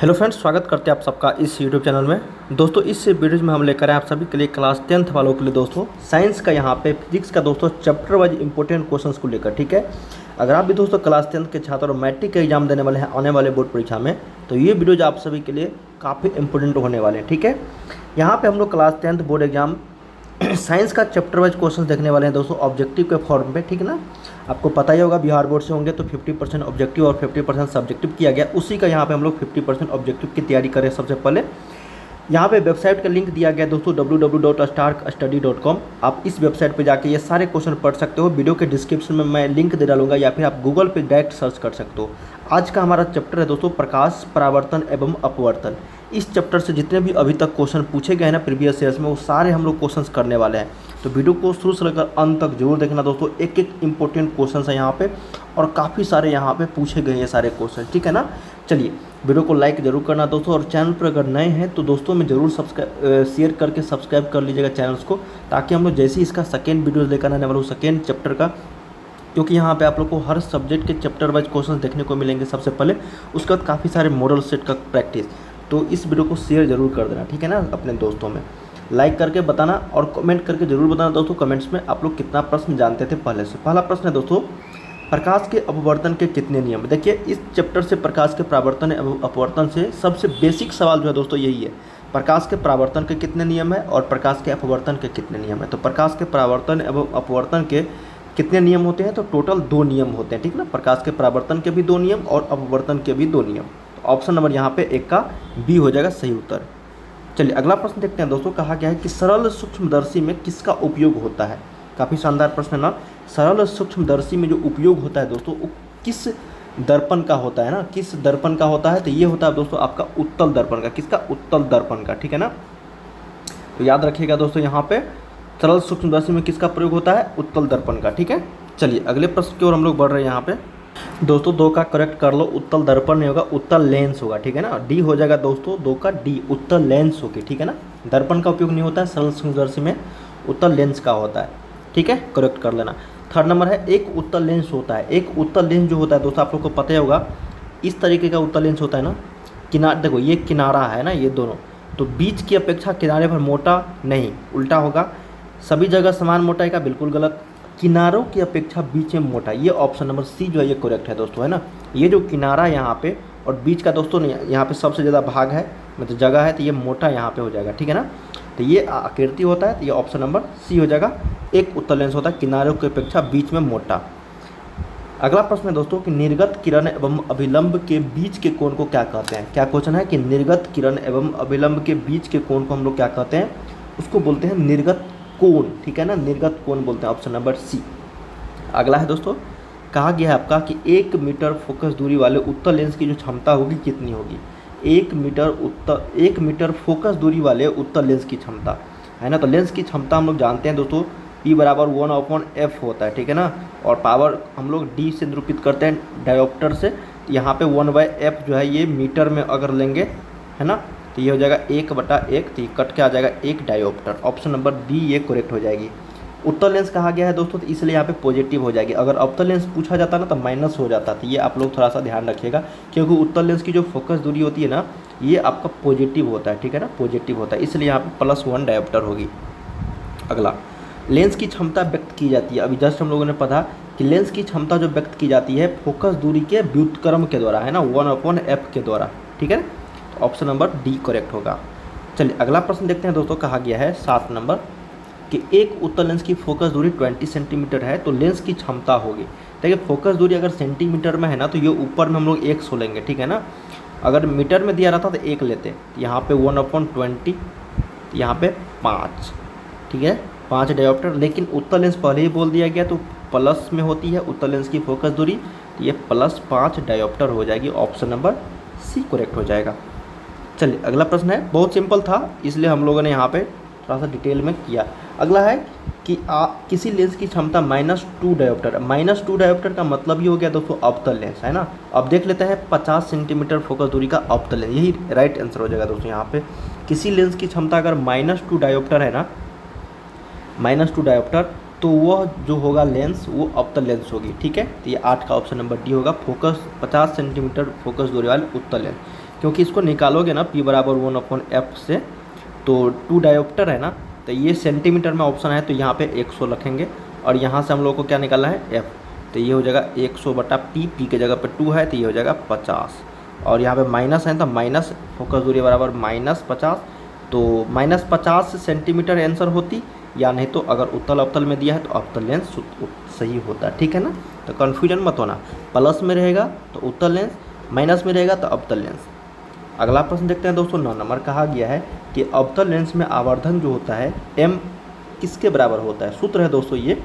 Hello friends, स्वागत करते हैं आप सबका इस यूट्यूब चैनल में। दोस्तों इस वीडियो में हम लेकर आए आप सभी के लिए क्लास 10th वालों के लिए दोस्तों साइंस का यहाँ पे फिजिक्स का दोस्तों चैप्टर वाइज इंपॉर्टेंट क्वेश्चंस को लेकर। ठीक है, अगर आप भी दोस्तों क्लास 10th के छात्र और मैट्रिक का एग्जाम देने वाले हैं आने वाले बोर्ड परीक्षा में, तो ये वीडियोज आप सभी के लिए काफ़ी इंपॉर्टेंट होने वाले हैं। ठीक है, यहाँ पर हम लोग class 10th board exam science का चैप्टर वाइज क्वेश्चंस देखने वाले हैं दोस्तों ऑब्जेक्टिव के फॉर्म पे। ठीक है ना, आपको पता ही होगा बिहार बोर्ड से होंगे तो 50% ऑब्जेक्टिव और 50% सब्जेक्टिव किया गया, उसी का यहाँ पे हम लोग 50% ऑब्जेक्टिव की तैयारी करें। सबसे पहले यहाँ पे वेबसाइट का लिंक दिया गया दोस्तों www.starkstudy.com। आप इस वेबसाइट पे जाके ये सारे क्वेश्चन पढ़ सकते हो। वीडियो के डिस्क्रिप्शन में मैं लिंक दे डालूंगा या फिर आप गूगल पे डायरेक्ट सर्च कर सकते हो। आज का हमारा चैप्टर है दोस्तों प्रकाश, परावर्तन एवं अपवर्तन। इस चैप्टर से जितने भी अभी तक क्वेश्चन पूछे गए हैं ना प्रीवियस ईयर्स में, वो सारे हम लोग क्वेश्चंस करने वाले हैं। तो वीडियो को शुरू से लेकर अंत तक जरूर देखना दोस्तों। एक एक इंपॉर्टेंट क्वेश्चन है यहाँ पे और काफ़ी सारे यहाँ पे पूछे गए हैं सारे क्वेश्चन। ठीक है ना, चलिए वीडियो को लाइक जरूर करना दोस्तों, और चैनल पर अगर नए हैं तो दोस्तों में जरूर शेयर करके सब्सक्राइब कर लीजिएगा चैनल्स को, ताकि हम लोग जैसे ही इसका सेकेंड वीडियो लेकर आने वाला हूँ सेकेंड चैप्टर का, क्योंकि यहाँ पे आप लोग को हर सब्जेक्ट के चैप्टर वाइज क्वेश्चन देखने को मिलेंगे सबसे पहले। उसके बाद काफ़ी सारे मॉडल सेट का प्रैक्टिस। तो इस वीडियो को शेयर जरूर कर देना, ठीक है ना, अपने दोस्तों में। लाइक करके बताना और कमेंट करके जरूर बताना दोस्तों कमेंट्स में आप लोग कितना प्रश्न जानते थे पहले से। पहला प्रश्न है दोस्तों, प्रकाश के अपवर्तन के कितने नियम। देखिए इस चैप्टर से प्रकाश के परावर्तन एवं अपवर्तन से सबसे बेसिक सवाल जो है दोस्तों यही है, प्रकाश के परावर्तन के कितने नियम है और प्रकाश के अपवर्तन के कितने नियम है। तो प्रकाश के परावर्तन एवं अपवर्तन के कितने नियम होते हैं, तो टोटल 2 नियम होते हैं। ठीक ना, प्रकाश के परावर्तन के भी 2 नियम और अपवर्तन के भी 2 नियम। तो ऑप्शन नंबर यहाँ पे 1 का बी हो जाएगा सही उत्तर। चलिए अगला प्रश्न देखते हैं दोस्तों। कहा गया है कि सरल सूक्ष्मदर्शी में किसका उपयोग होता है। काफ़ी शानदार प्रश्न है ना। सरल सूक्ष्मदर्शी में जो उपयोग होता है दोस्तों वो किस दर्पण का होता है ना, किस दर्पण का होता है, तो ये होता है दोस्तों आपका उत्तल दर्पण का। किसका? उत्तल दर्पण का। ठीक है ना, तो याद रखिएगा दोस्तों यहाँ पे सरल सूक्ष्मदर्शी में किसका प्रयोग होता है, उत्तल दर्पण का। ठीक है, चलिए अगले प्रश्न की ओर हम लोग बढ़ रहे हैं यहाँ पे दोस्तों। 2 का करेक्ट कर लो, उत्तल दर्पण नहीं होगा, उत्तल लेंस होगा। ठीक है ना, डी हो जाएगा दोस्तों, 2 का डी, उत्तल लेंस होगी। ठीक है ना, दर्पण का उपयोग नहीं होता है सरल सूक्ष्मदर्शी में, उत्तल लेंस का होता है। ठीक है, करेक्ट कर लेना। थर्ड नंबर है एक उत्तल लेंस होता है। एक उत्तल लेंस जो होता है दोस्तों आप लोग को पता ही होगा, इस तरीके का उत्तल लेंस होता है ना। देखो ये किनारा है ना, ये दोनों, तो बीच की अपेक्षा किनारे पर मोटा नहीं, उल्टा होगा। सभी जगह समान मोटाई का, बिल्कुल गलत। किनारों की अपेक्षा बीच में मोटा, ये ऑप्शन नंबर सी जो है ये करेक्ट है दोस्तों, है ना। ये जो किनारा यहाँ पे और बीच का दोस्तों नहीं, यहाँ पे सबसे ज़्यादा भाग है, मतलब जगह है, तो ये मोटा यहाँ पे हो जाएगा। ठीक है ना, तो ये आकृति होता है, तो ये ऑप्शन नंबर सी हो जाएगा। एक उत्तल लेंस होता है किनारों की अपेक्षा बीच में मोटा। अगला प्रश्न है दोस्तों कि निर्गत किरण एवं अभिलंब के बीच के कोण को क्या कहते हैं। क्या क्वेश्चन है कि निर्गत किरण एवं अभिलंब के बीच के कोण को हम लोग क्या कहते हैं, उसको बोलते हैं निर्गत कोण। ठीक है ना, निर्गत कोण बोलते हैं, ऑप्शन नंबर सी। अगला है दोस्तों, कहा गया है आपका कि 1 मीटर फोकस दूरी वाले उत्तल लेंस की जो क्षमता होगी कितनी होगी। 1 मीटर फोकस दूरी वाले उत्तल लेंस की क्षमता है ना। तो लेंस की क्षमता हम लोग जानते हैं दोस्तों, P बराबर 1/f होता है। ठीक है ना, और पावर हम लोग D से निरूपित करते हैं डायोप्टर से। यहाँ पे 1/f जो है ये मीटर में अगर लेंगे, है ना, तो ये हो जाएगा 1/1, तो ये कट के आ जाएगा 1 डायोप्टर। ऑप्शन नंबर डी ये करेक्ट हो जाएगी। उत्तल लेंस कहा गया है दोस्तों, तो इसलिए यहाँ पे पॉजिटिव हो जाएगी। अगर अवतल लेंस पूछा जाता ना तो माइनस हो जाता, तो ये आप लोग थोड़ा सा ध्यान रखिएगा, क्योंकि उत्तल लेंस की जो फोकस दूरी होती है ना ये आपका पॉजिटिव होता है। ठीक है ना, पॉजिटिव होता है, इसलिए यहाँ पे +1 डायोप्टर होगी। अगला, लेंस की क्षमता व्यक्त की जाती है। अभी जस्ट हम लोगों ने पढ़ा कि लेंस की क्षमता जो व्यक्त की जाती है फोकस दूरी के व्युत्क्रम के द्वारा, है ना, 1/f के द्वारा। ठीक है, तो ऑप्शन नंबर डी करेक्ट होगा। चलिए अगला प्रश्न देखते हैं दोस्तों। कहा गया है 7 नंबर कि एक उत्तल लेंस की फोकस दूरी 20 सेंटीमीटर है, तो लेंस की क्षमता होगी। देखिए फोकस दूरी अगर सेंटीमीटर में है ना, तो ये ऊपर में हम लोग 100 लेंगे। ठीक है ना, अगर मीटर में दिया रहता तो 1 लेते, यहाँ पे 1/20, यहाँ पे 5। ठीक है, 5 डायोप्टर। लेकिन उत्तल लेंस पहले ही बोल दिया गया, तो प्लस में होती है उत्तल लेंस की फोकस दूरी, तो ये +5 डायोप्टर हो जाएगी। ऑप्शन नंबर सी करेक्ट हो जाएगा। चलिए अगला प्रश्न है, बहुत सिंपल था इसलिए हम लोगों ने यहाँ पे थोड़ा सा डिटेल में किया। अगला है कि किसी लेंस की क्षमता -2 डायोप्टर। -2 डायोप्टर का मतलब ये हो गया दोस्तों अवतल लेंस, है ना। अब देख लेते हैं 50 सेंटीमीटर फोकस दूरी का अवतल लेंस, यही राइट आंसर हो जाएगा दोस्तों। यहाँ पे किसी लेंस की क्षमता अगर -2 डायोप्टर है ना, -2 डायोप्टर, तो वह जो होगा लेंस वो अवतल लेंस होगी। ठीक है, तो ये 8 का ऑप्शन नंबर डी होगा, फोकस 50 सेंटीमीटर फोकस दूरी वाले उत्तल लेंस। क्योंकि इसको निकालोगे ना P बराबर 1/f से, तो 2 डायोप्टर है ना, तो ये सेंटीमीटर में ऑप्शन है, तो यहाँ पे 100 रखेंगे और यहाँ से हम लोग को क्या निकालना है f, तो ये हो जाएगा 100/p, p के जगह पे 2 है तो ये हो जाएगा 50, और यहाँ पे माइनस है तो माइनस फोकस दूरी बराबर -50, तो -50 सेंटीमीटर आंसर होती, या नहीं तो अगर उत्तल अवतल में दिया है तो अवतल लेंस सही होता है, ठीक है ना। तो कन्फ्यूजन मत होना, प्लस में रहेगा तो उत्तल लेंस, माइनस में रहेगा तो अवतल लेंस। अगला प्रश्न देखते हैं दोस्तों, 9 नंबर। कहा गया है कि अवतल लेंस में आवर्धन जो होता है m किसके बराबर होता है, सूत्र है दोस्तों ये।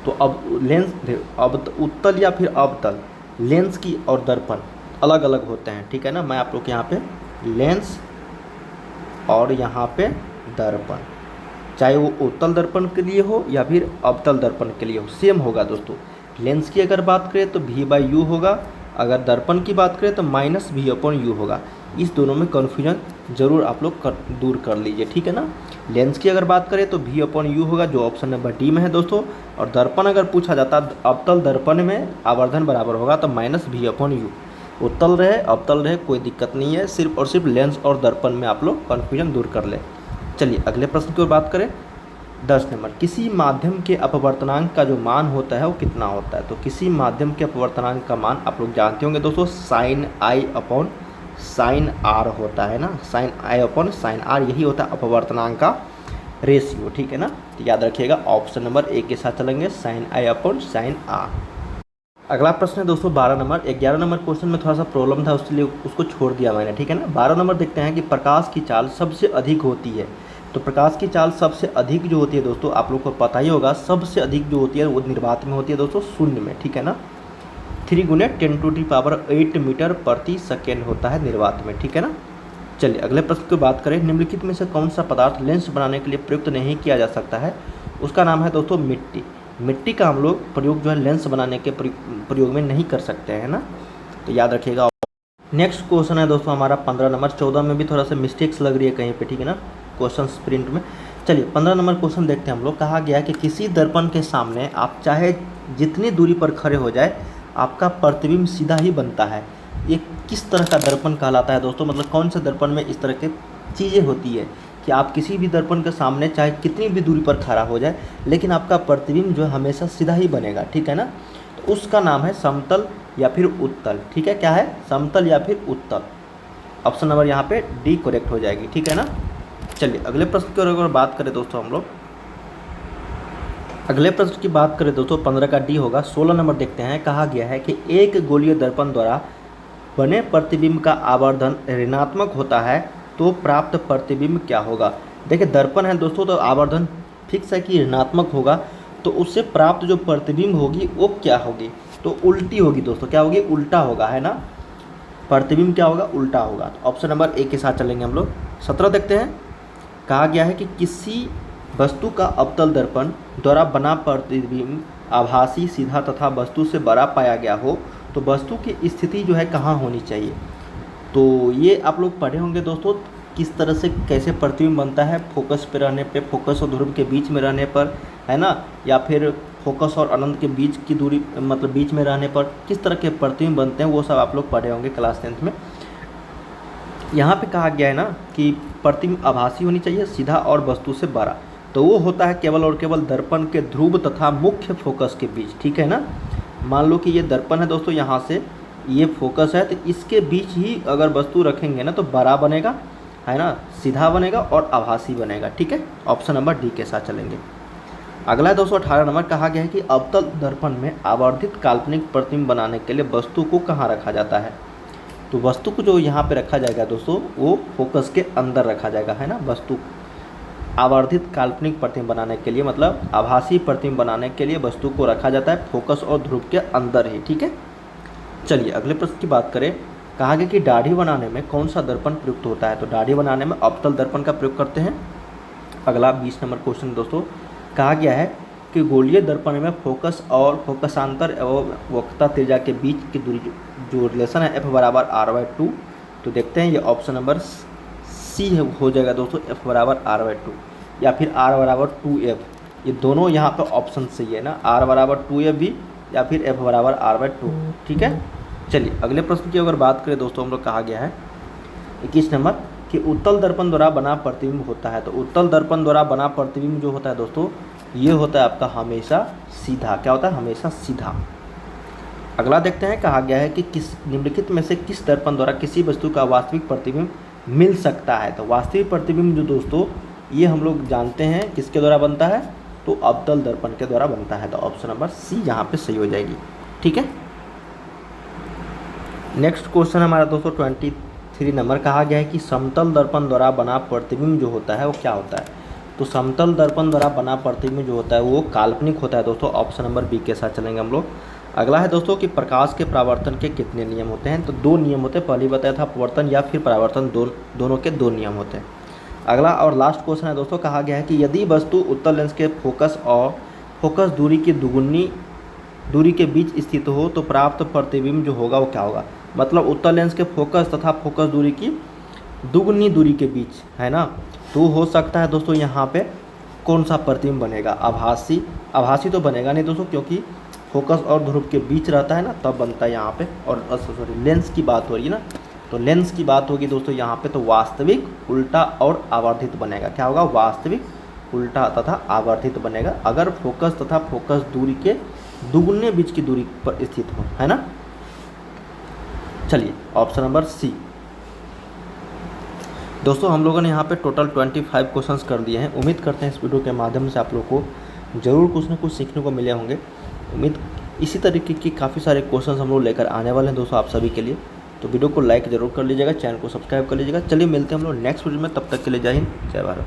तो अब लेंस अब उत्तल या फिर अवतल लेंस की और दर्पण अलग अलग होते हैं, ठीक है ना। मैं आप लोग के यहाँ पे लेंस और यहाँ पे दर्पण, चाहे वो उत्तल दर्पण के लिए हो या फिर अवतल दर्पण के लिए हो, सेम होगा दोस्तों। लेंस की अगर बात करें तो v/u होगा, अगर दर्पण की बात करें तो -v/u होगा। इस दोनों में कन्फ्यूजन जरूर आप लोग दूर कर लीजिए, ठीक है ना। लेंस की अगर बात करें तो v/u होगा, जो ऑप्शन नंबर डी में है दोस्तों। और दर्पण अगर पूछा जाता अवतल दर्पण में आवर्धन बराबर होगा तो -v/u। उत्तल रहे अवतल रहे कोई दिक्कत नहीं है, सिर्फ और सिर्फ लेंस और दर्पण में आप लोग कन्फ्यूजन दूर कर ले। चलिए अगले प्रश्न की ओर बात करें, 10 नंबर। किसी माध्यम के अपवर्तनांक का जो मान होता है वो कितना होता है। तो किसी माध्यम के अपवर्तनांक का मान आप लोग जानते होंगे दोस्तों, sin i/sin r होता है ना, sin i/sin r, यही होता है अपवर्तनांक का रेशियो, ठीक है ना। तो याद रखिएगा, ऑप्शन नंबर ए के साथ चलेंगे, sin i/sin r। अगला प्रश्न है दोस्तों 12 नंबर। 11 नंबर क्वेश्चन में थोड़ा सा प्रॉब्लम था, उसके लिए उसको छोड़ दिया मैंने, ठीक है ना। 12 नंबर देखते हैं कि प्रकाश की चाल सबसे अधिक होती है। तो प्रकाश की चाल सबसे अधिक जो होती है दोस्तों, आप लोग को पता ही होगा, सबसे अधिक जो होती है वो निर्वात में होती है दोस्तों, शून्य में, ठीक है ना। 3 × 10⁸ मीटर प्रति सेकेंड होता है निर्वात में, ठीक है ना। चलिए अगले प्रश्न की बात करें, निम्नलिखित में से कौन सा पदार्थ लेंस बनाने के लिए प्रयुक्त नहीं किया जा सकता है। उसका नाम है दोस्तों मिट्टी। मिट्टी का हम लोग प्रयोग जो है लेंस बनाने के प्रयोग में नहीं कर सकते हैं ना, तो याद रखिएगा। नेक्स्ट क्वेश्चन है दोस्तों हमारा 15 नंबर। 14 में भी थोड़ा सा मिस्टेक्स लग रही है कहीं पे, ठीक है ना, क्वेश्चन प्रिंट में। चलिए 15 नंबर क्वेश्चन देखते हैं हम लोग। कहा गया है कि किसी दर्पण के सामने आप चाहे जितनी दूरी पर खड़े हो जाए, आपका प्रतिबिंब सीधा ही बनता है। ये किस तरह का दर्पण कहलाता है दोस्तों, मतलब कौन से दर्पण में इस तरह की चीज़ें होती है कि आप किसी भी दर्पण के सामने चाहे कितनी भी दूरी पर खड़ा हो जाए, लेकिन आपका प्रतिबिंब जो है हमेशा सीधा ही बनेगा, ठीक है ना। तो उसका नाम है समतल या फिर उत्तल, ठीक है। क्या है, समतल या फिर उत्तल। ऑप्शन नंबर यहाँ पे डी करेक्ट हो जाएगी, ठीक है ना। चलिए अगले प्रश्न की अगर बात करें दोस्तों हम लोग, अगले प्रश्न की बात करें दोस्तों 15 का डी होगा। 16 नंबर देखते हैं। कहा गया है कि एक गोलीय दर्पण द्वारा बने प्रतिबिंब का आवर्धन ऋणात्मक होता है तो प्राप्त प्रतिबिंब क्या होगा। देखिए दर्पण है दोस्तों, तो आवर्धन फिक्स है कि ऋणात्मक होगा, तो उससे प्राप्त जो प्रतिबिंब होगी वो क्या होगी, तो उल्टी होगी दोस्तों। क्या होगी, उल्टा होगा, है ना। प्रतिबिंब क्या होगा, उल्टा होगा। तो ऑप्शन नंबर ए के साथ चलेंगे हम लोग। 17 देखते हैं। कहा गया है कि किसी वस्तु का अवतल दर्पण द्वारा बना प्रतिबिंब आभासी, सीधा तथा वस्तु से बड़ा पाया गया हो तो वस्तु की स्थिति जो है कहाँ होनी चाहिए। तो ये आप लोग पढ़े होंगे दोस्तों, किस तरह से कैसे प्रतिबिंब बनता है, फोकस पे रहने पे, फोकस और ध्रुव के बीच में रहने पर, है ना, या फिर फोकस और अनंत के बीच की दूरी, मतलब बीच में रहने पर किस तरह के प्रतिबिंब बनते हैं, वो सब आप लोग पढ़े होंगे क्लास 10th में। यहाँ पे कहा गया है ना कि प्रतिबिंब आभासी होनी चाहिए, सीधा और वस्तु से बड़ा, तो वो होता है केवल और केवल दर्पण के ध्रुव तथा मुख्य फोकस के बीच, ठीक है ना। मान लो कि ये दर्पण है दोस्तों, यहाँ से ये फोकस है, तो इसके बीच ही अगर वस्तु रखेंगे ना तो बड़ा बनेगा, है ना, सीधा बनेगा और आभासी बनेगा, ठीक है। ऑप्शन नंबर डी के साथ चलेंगे। अगला है दोस्तों 18 नंबर। कहा गया है कि अवतल दर्पण में आवर्धित काल्पनिक प्रतिबिंब बनाने के लिए वस्तु को कहाँ रखा जाता है। तो वस्तु को जो यहाँ पे रखा जाएगा दोस्तों, वो फोकस के अंदर रखा जाएगा, है ना। वस्तु आवर्धित काल्पनिक प्रतिबिंब बनाने के लिए, मतलब आभासी प्रतिबिंब बनाने के लिए वस्तु को रखा जाता है फोकस और ध्रुव के अंदर ही, ठीक है। चलिए अगले प्रश्न की बात करें। कहा गया कि दाढ़ी बनाने में कौन सा दर्पण प्रयुक्त होता है। तो दाढ़ी बनाने में अवतल दर्पण का प्रयोग करते हैं। अगला 20 नंबर क्वेश्चन दोस्तों। कहा गया है कि गोलीय दर्पण में फोकस और फोकसांतर एवं वक्रता त्रिज्या के बीच की दूरी जो रिलेशन है f = r/2। तो देखते हैं ये ऑप्शन नंबर सी हो जाएगा दोस्तों, f = r/2 या फिर r = 2f। ये दोनों यहाँ पर ऑप्शन सही है ना, r = 2f भी या फिर f = r/2, ठीक है। चलिए अगले प्रश्न की अगर बात करें दोस्तों, हम लोग कहा गया है 21 नंबर कि उत्तल दर्पण द्वारा बना प्रतिबिंब होता है। तो उत्तल दर्पण द्वारा बना प्रतिबिंब जो होता है दोस्तों, ये होता है आपका हमेशा सीधा। क्या होता है? हमेशा सीधा। अगला देखते हैं, कहा गया है कि किस निम्नलिखित में से किस दर्पण द्वारा किसी वस्तु का वास्तविक प्रतिबिंब मिल सकता है। तो वास्तविक प्रतिबिंब जो दोस्तों, ये हम लोग जानते हैं किसके द्वारा बनता है, तो अवतल दर्पण के द्वारा बनता है। तो ऑप्शन नंबर सी यहाँ पे सही हो जाएगी। ठीक है, नेक्स्ट क्वेश्चन हमारा दोस्तों 23 नंबर, कहा गया है कि समतल दर्पण द्वारा बना प्रतिबिंब जो होता है वो क्या होता है। तो समतल दर्पण द्वारा बना प्रतिबिंब जो होता है वो काल्पनिक होता है दोस्तों। ऑप्शन नंबर बी के साथ चलेंगे हम लोग। अगला है दोस्तों कि प्रकाश के परावर्तन के कितने नियम होते हैं। तो 2 नियम होते हैं, पहले बताया था अपवर्तन या फिर परावर्तन, दोनों के 2 नियम होते हैं। अगला और लास्ट क्वेश्चन है दोस्तों, कहा गया है कि यदि वस्तु उत्तल लेंस के फोकस और फोकस दूरी की दुगुनी दूरी के बीच स्थित हो तो प्राप्त प्रतिबिंब जो होगा वो क्या होगा। मतलब उत्तल लेंस के फोकस तथा फोकस दूरी की दुगुनी दूरी के बीच है ना, तो हो सकता है दोस्तों यहाँ पे कौन सा प्रतिबिंब बनेगा, आभासी तो बनेगा नहीं दोस्तों, क्योंकि फोकस और ध्रुव के बीच रहता है ना, तब बनता है यहाँ पे। और सॉरी, लेंस की बात हो रही है ना, तो लेंस की बात होगी दोस्तों यहाँ पे, तो वास्तविक, उल्टा और आवर्धित बनेगा। क्या होगा? वास्तविक, उल्टा तथा आवर्धित बनेगा, अगर फोकस तथा फोकस दूरी के दुगुने बीच की दूरी पर स्थित हो, है ना। चलिए ऑप्शन नंबर सी। दोस्तों हम लोगों ने यहाँ पे टोटल 25 क्वेश्चंस कर दिए हैं। उम्मीद करते हैं इस वीडियो के माध्यम से आप लोग को ज़रूर कुछ ना कुछ सीखने को मिले होंगे। उम्मीद इसी तरीके की काफ़ी सारे क्वेश्चंस हम लोग लेकर आने वाले हैं दोस्तों आप सभी के लिए। तो वीडियो को लाइक ज़रूर कर लीजिएगा, चैनल को सब्सक्राइब कर लीजिएगा। चलिए मिलते हैं हम लोग नेक्स्ट वीडियो में, तब तक के लिए जय हिंद, जय भारत।